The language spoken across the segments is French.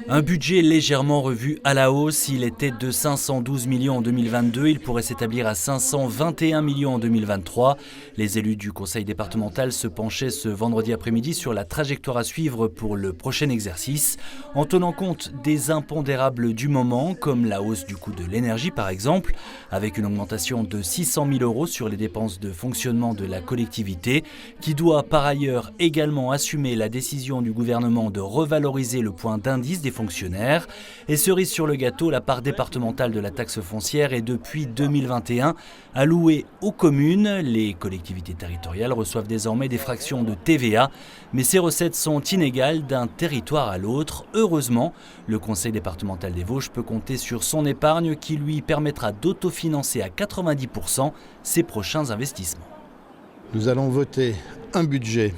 Un budget légèrement revu à la hausse, il était de 512 millions en 2022, il pourrait s'établir à 521 millions en 2023. Les élus du conseil départemental se penchaient ce vendredi après-midi sur la trajectoire à suivre pour le prochain exercice, en tenant compte des impondérables du moment, comme la hausse du coût de l'énergie par exemple, avec une augmentation de 600 000 € sur les dépenses de fonctionnement de la collectivité, qui doit par ailleurs également assumer la décision du gouvernement de revaloriser le point d'indice des fonctionnaires. Et cerise sur le gâteau, la part départementale de la taxe foncière est depuis 2021 allouée aux communes. Les collectivités territoriales reçoivent désormais des fractions de TVA, mais ces recettes sont inégales d'un territoire à l'autre. Heureusement, le conseil départemental des Vosges peut compter sur son épargne qui lui permettra d'autofinancer à 90% ses prochains investissements. Nous allons voter un budget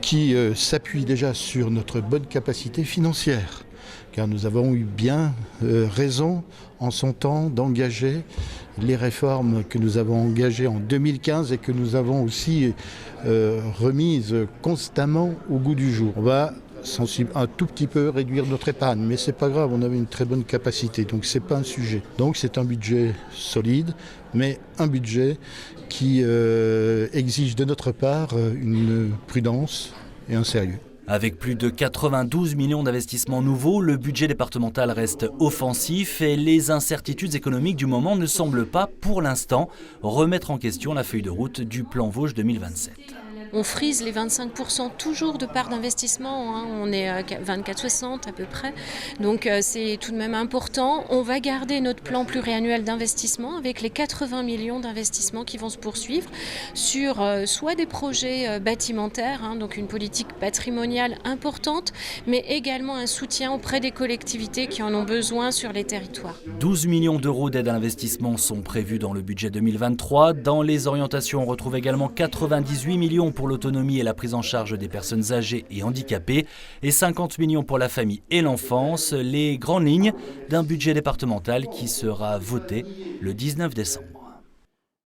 qui s'appuie déjà sur notre bonne capacité financière, car nous avons eu bien raison en son temps d'engager les réformes que nous avons engagées en 2015 et que nous avons aussi remises constamment au goût du jour. On va un tout petit peu réduire notre épargne, mais c'est pas grave, on avait une très bonne capacité, donc c'est pas un sujet. Donc c'est un budget solide, mais un budget qui exige de notre part une prudence et un sérieux. Avec plus de 92 millions d'investissements nouveaux, le budget départemental reste offensif et les incertitudes économiques du moment ne semblent pas, pour l'instant, remettre en question la feuille de route du plan Vosges 2027. On frise les 25% toujours de part d'investissement, hein. On est à 24,60 à peu près, donc c'est tout de même important. On va garder notre plan pluriannuel d'investissement avec les 80 millions d'investissements qui vont se poursuivre sur soit des projets bâtimentaires, hein, donc une politique patrimoniale importante, mais également un soutien auprès des collectivités qui en ont besoin sur les territoires. 12 millions d'euros d'aide à l'investissement sont prévus dans le budget 2023. Dans les orientations, on retrouve également 98 millions pour l'autonomie et la prise en charge des personnes âgées et handicapées et 50 millions pour la famille et l'enfance, les grandes lignes d'un budget départemental qui sera voté le 19 décembre.